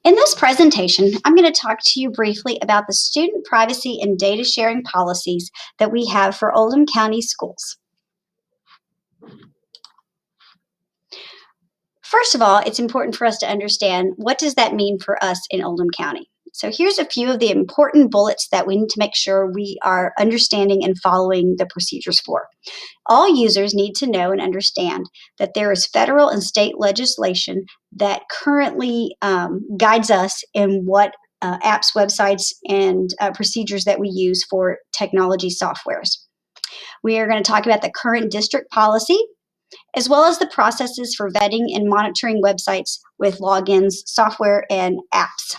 In this presentation, I'm going to talk to you briefly about the student privacy and data sharing policies that we have for Oldham County schools. First of all, it's important for us to understand what does that mean for us in Oldham County. So here's a few of the important bullets that we need to make sure we are understanding and following the procedures for. All users need to know and understand that there is federal and state legislation that currently guides us in what apps, websites, and procedures that we use for technology softwares. We are going to talk about the current district policy, as well as the processes for vetting and monitoring websites with logins, software, and apps.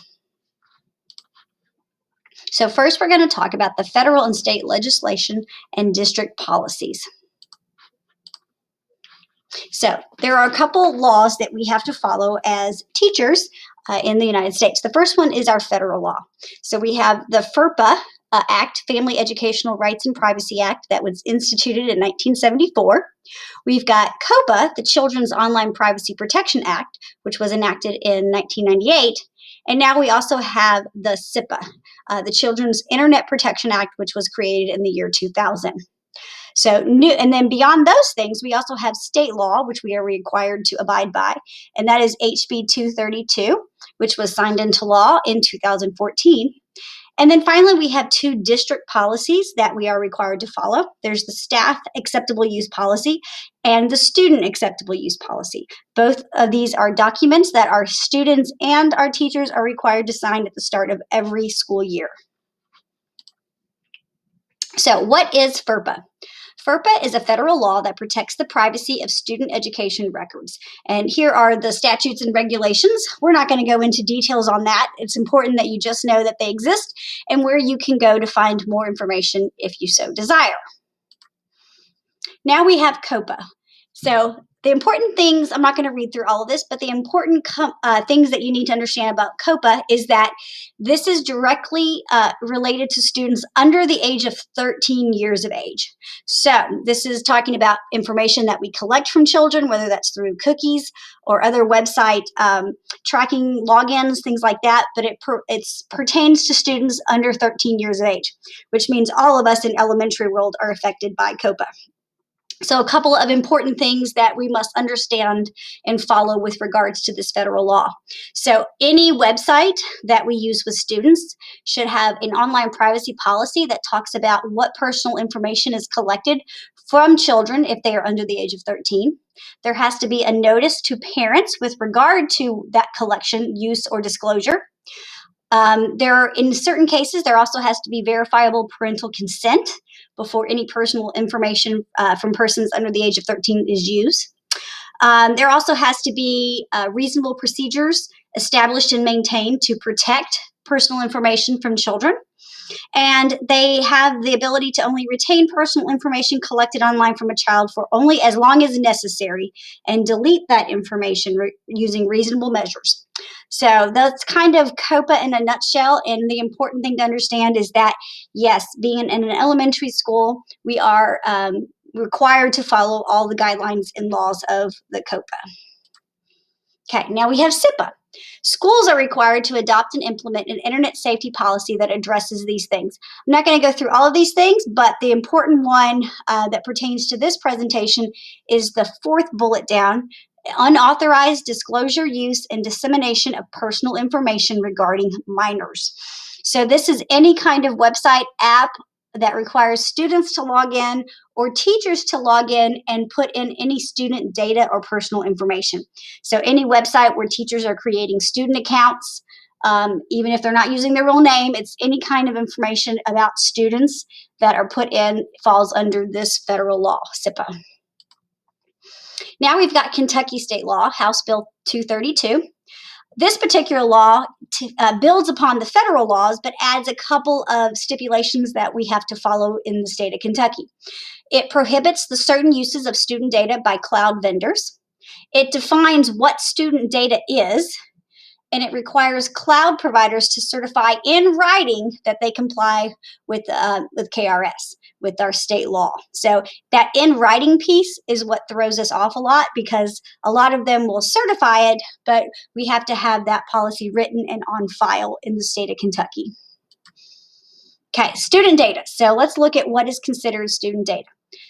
So first, we're going to talk about the federal and state legislation and district policies. So there are a couple laws that we have to follow as teachers in the United States. The first one is our federal law. So we have the FERPA Act, Family Educational Rights and Privacy Act, that was instituted in 1974. We've got COPPA, the Children's Online Privacy Protection Act, which was enacted in 1998. And now we also have the CIPA, the Children's Internet Protection Act, which was created in the year 2000. So new, and then beyond those things, we also have state law, which we are required to abide by, and that is HB 232, which was signed into law in 2014. And then finally, we have two district policies that we are required to follow. There's the staff acceptable use policy and the student acceptable use policy. Both of these are documents that our students and our teachers are required to sign at the start of every school year. So what is FERPA? FERPA is a federal law that protects the privacy of student education records. And here are the statutes and regulations. We're not going to go into details on that. It's important that you just know that they exist and where you can go to find more information if you so desire. Now we have COPPA. So the important things, I'm not going to read through all of this, but the important things that you need to understand about COPPA is that this is directly related to students under the age of 13 years of age. So this is talking about information that we collect from children, whether that's through cookies or other website tracking logins, things like that, but it pertains to students under 13 years of age, which means all of us in elementary world are affected by COPPA. So a couple of important things that we must understand and follow with regards to this federal law. So any website that we use with students should have an online privacy policy that talks about what personal information is collected from children if they are under the age of 13. There has to be a notice to parents with regard to that collection, use, or disclosure. In certain cases, there also has to be verifiable parental consent before any personal information from persons under the age of 13 is used. There also has to be reasonable procedures established and maintained to protect personal information from children. And they have the ability to only retain personal information collected online from a child for only as long as necessary and delete that information using reasonable measures. So that's kind of COPPA in a nutshell. And the important thing to understand is that, yes, being in an elementary school, we are required to follow all the guidelines and laws of the COPPA. Okay, now we have CIPA. Schools are required to adopt and implement an internet safety policy that addresses these things. I'm not going to go through all of these things, but the important one that pertains to this presentation is the fourth bullet down: unauthorized disclosure, use, and dissemination of personal information regarding minors. So this is any kind of website, app that requires students to log in or teachers to log in and put in any student data or personal information. So any website where teachers are creating student accounts, even if they're not using their real name, it's any kind of information about students that are put in falls under this federal law, CIPA. Now we've got Kentucky state law, House Bill 232. This particular law builds upon the federal laws, but adds a couple of stipulations that we have to follow in the state of Kentucky. It prohibits the certain uses of student data by cloud vendors. It defines what student data is, and it requires cloud providers to certify in writing that they comply with KRS, with our state law. So that in writing piece is what throws us off a lot, because a lot of them will certify it, but we have to have that policy written and on file in the state of Kentucky. Okay, student data. So let's look at what is considered student data.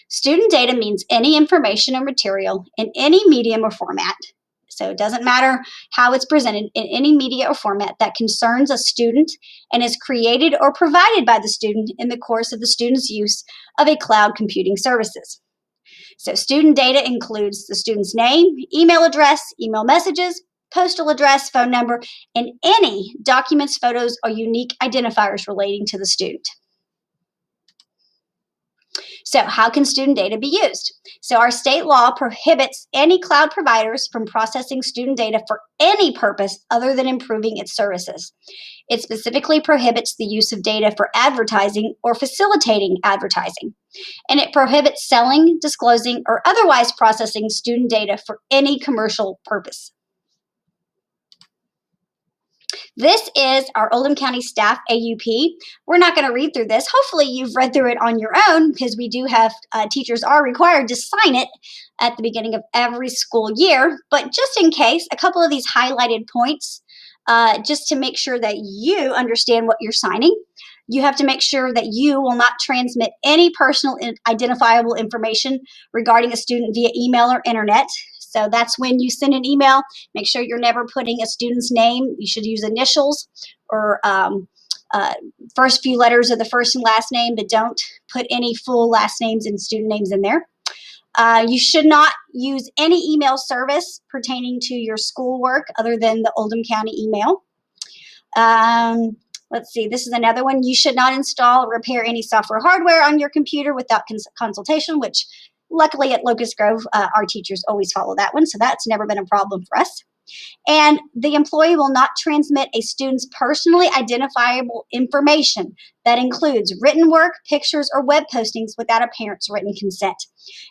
Student data means any information or material in any medium or format. So it doesn't matter how it's presented, in any media or format that concerns a student and is created or provided by the student in the course of the student's use of a cloud computing services. So student data includes the student's name, email address, email messages, postal address, phone number, and any documents, photos, or unique identifiers relating to the student. So how can student data be used? So our state law prohibits any cloud providers from processing student data for any purpose other than improving its services. It specifically prohibits the use of data for advertising or facilitating advertising. And it prohibits selling, disclosing, or otherwise processing student data for any commercial purpose. This is our Oldham County Staff AUP. We're not going to read through this. Hopefully you've read through it on your own, because we do have teachers are required to sign it at the beginning of every school year. But just in case, a couple of these highlighted points, just to make sure that you understand what you're signing. You have to make sure that you will not transmit any personal identifiable information regarding a student via email or internet. So that's when you send an email, make sure you're never putting a student's name. You should use initials or first few letters of the first and last name, but don't put any full last names and student names in there. You should not use any email service pertaining to your schoolwork other than the Oldham County email. Let's see, this is another one. You should not install or repair any software hardware on your computer without consultation, which luckily at Locust Grove, our teachers always follow that one, so that's never been a problem for us. And the employee will not transmit a student's personally identifiable information that includes written work, pictures, or web postings without a parent's written consent.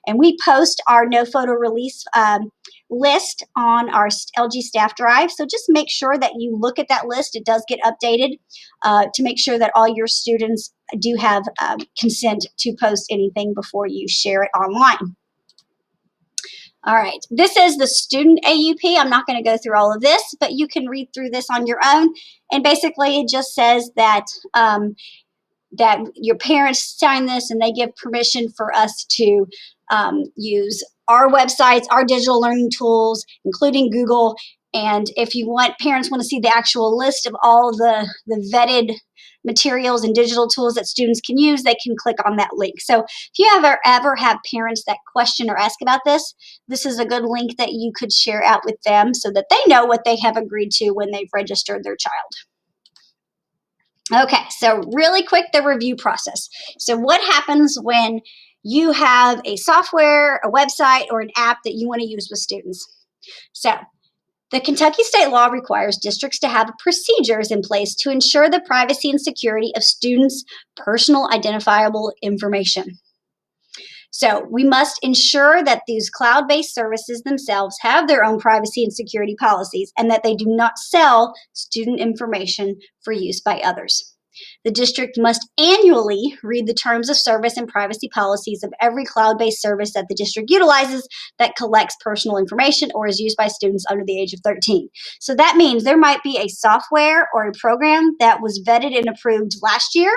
And we post our no photo release list on our LG staff drive. So just make sure that you look at that list. It does get updated to make sure that all your students do have consent to post anything before you share it online. All right, this is the student AUP. I'm not going to go through all of this, but you can read through this on your own. And basically it just says that that your parents sign this and they give permission for us to use our websites, our digital learning tools, including Google. And if you want, parents want to see the actual list of all the vetted materials and digital tools that students can use, they can click on that link. So if you ever have parents that question or ask about this, this is a good link that you could share out with them so that they know what they have agreed to when they've registered their child. Okay, so really quick, the review process. So what happens when you have a software, a website, or an app that you want to use with students? So the Kentucky state law requires districts to have procedures in place to ensure the privacy and security of students' personal identifiable information. So we must ensure that these cloud-based services themselves have their own privacy and security policies, and that they do not sell student information for use by others. The district must annually read the terms of service and privacy policies of every cloud-based service that the district utilizes that collects personal information or is used by students under the age of 13. So that means there might be a software or a program that was vetted and approved last year,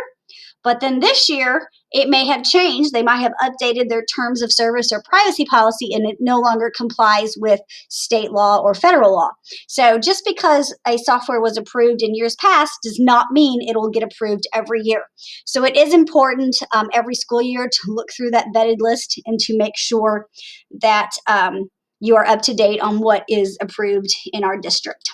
but then this year, it may have changed. They might have updated their terms of service or privacy policy, and it no longer complies with state law or federal law. So just because a software was approved in years past does not mean it will get approved every year. So it is important every school year to look through that vetted list and to make sure that you are up to date on what is approved in our district.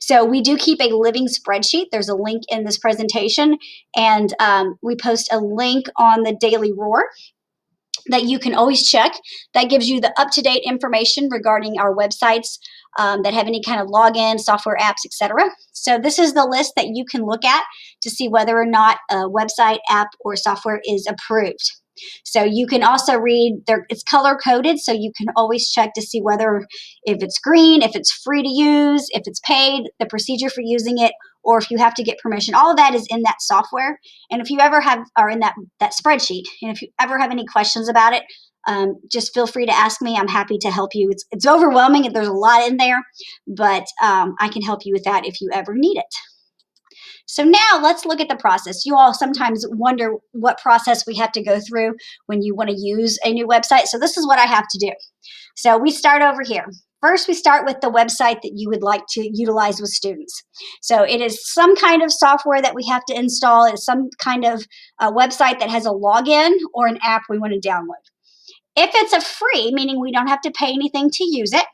So we do keep a living spreadsheet. There's a link in this presentation, and we post a link on the Daily Roar that you can always check. That gives you the up-to-date information regarding our websites that have any kind of login, software apps, etc. So this is the list that you can look at to see whether or not a website, app, or software is approved. So you can also read there, it's color coded, so you can always check to see whether if it's green, if it's free to use, if it's paid, the procedure for using it, or if you have to get permission. All of that is in that software. And if you ever have, or in that spreadsheet, and if you ever have any questions about it, just feel free to ask me. I'm happy to help you. It's overwhelming. There's a lot in there, but I can help you with that if you ever need it. So now let's look at the process. You all sometimes wonder what process we have to go through when you want to use a new website. So this is what I have to do. So we start over here. First, we start with the website that you would like to utilize with students. So it is some kind of software that we have to install. It's some kind of website that has a login or an app we want to download. If it's a free, meaning we don't have to pay anything to use it,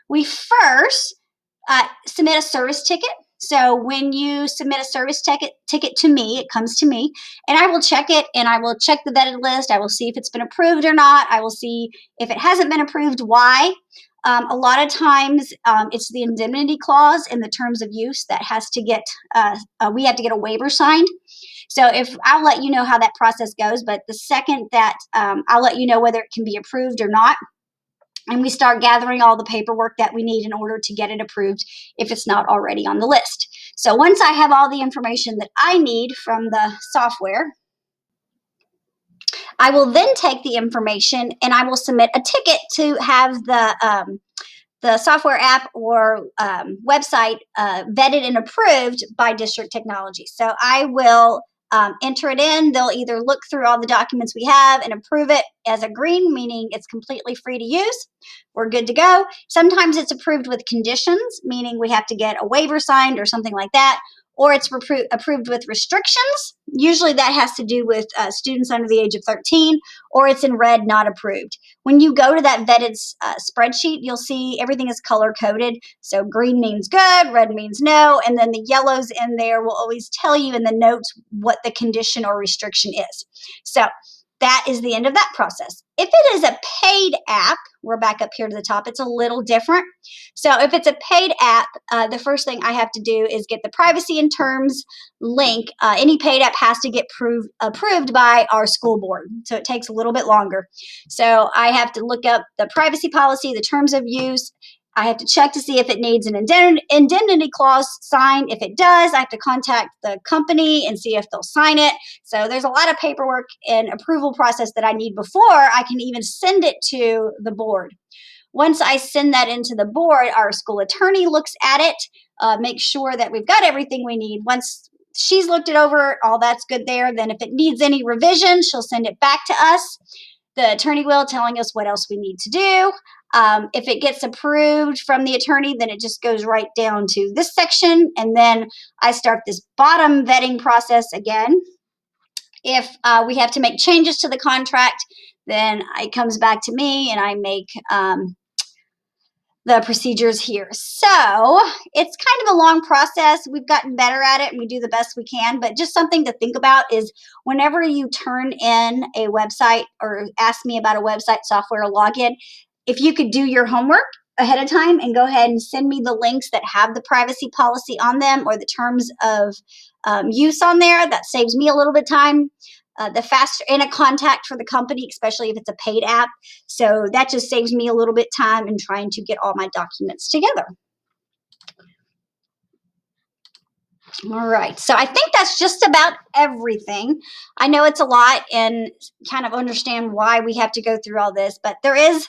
we first submit a service ticket. So when you submit a service ticket to me, it comes to me, and I will check it, and I will check the vetted list. I will see if it's been approved or not. I will see if it hasn't been approved, why. A lot of times it's the indemnity clause in the terms of use that has to get, we have to get a waiver signed. So if I'll let you know how that process goes, but the second that I'll let you know whether it can be approved or not, and we start gathering all the paperwork that we need in order to get it approved if it's not already on the list. So once I have all the information that I need from the software, I will then take the information and I will submit a ticket to have the software app or website vetted and approved by District Technology. So I will enter it in. They'll either look through all the documents we have and approve it as a green, meaning it's completely free to use. We're good to go. Sometimes it's approved with conditions, meaning we have to get a waiver signed or something like that, or it's approved with restrictions. Usually that has to do with students under the age of 13, or it's in red, not approved. When you go to that vetted spreadsheet, you'll see everything is color coded. So green means good, red means no, and then the yellows in there will always tell you in the notes what the condition or restriction is. So that is the end of that process. If it is a paid app, we're back up here to the top, it's a little different. So if it's a paid app, the first thing I have to do is get the privacy and terms link. Any paid app has to get approved by our school board. So it takes a little bit longer. So I have to look up the privacy policy, the terms of use. I have to check to see if it needs an indemnity clause signed. If it does, I have to contact the company and see if they'll sign it. So there's a lot of paperwork and approval process that I need before I can even send it to the board. Once I send that into the board, our school attorney looks at it, makes sure that we've got everything we need. Once she's looked it over, all that's good there. Then if it needs any revision, she'll send it back to us. The attorney will, telling us what else we need to do. If it gets approved from the attorney, then it just goes right down to this section. And then I start this bottom vetting process again. If we have to make changes to the contract, then it comes back to me and I make the procedures here. So it's kind of a long process. We've gotten better at it and we do the best we can, but just something to think about is whenever you turn in a website or ask me about a website software login, if you could do your homework ahead of time and go ahead and send me the links that have the privacy policy on them or the terms of use on there, that saves me a little bit of time. The faster and a contact for the company, especially if it's a paid app. So that just saves me a little bit time in trying to get all my documents together. All right, so I think that's just about everything. I know it's a lot and kind of understand why we have to go through all this, but there is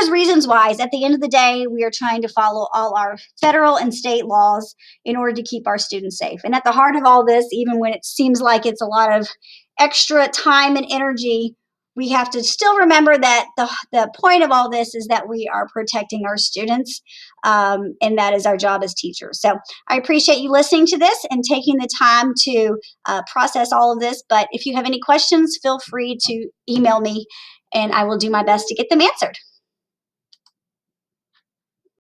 reasons why. At the end of the day, we are trying to follow all our federal and state laws in order to keep our students safe. And at the heart of all this, even when it seems like it's a lot of extra time and energy, we have to still remember that the point of all this is that we are protecting our students, and that is our job as teachers. So I appreciate you listening to this and taking the time to process all of this. But if you have any questions, feel free to email me, and I will do my best to get them answered.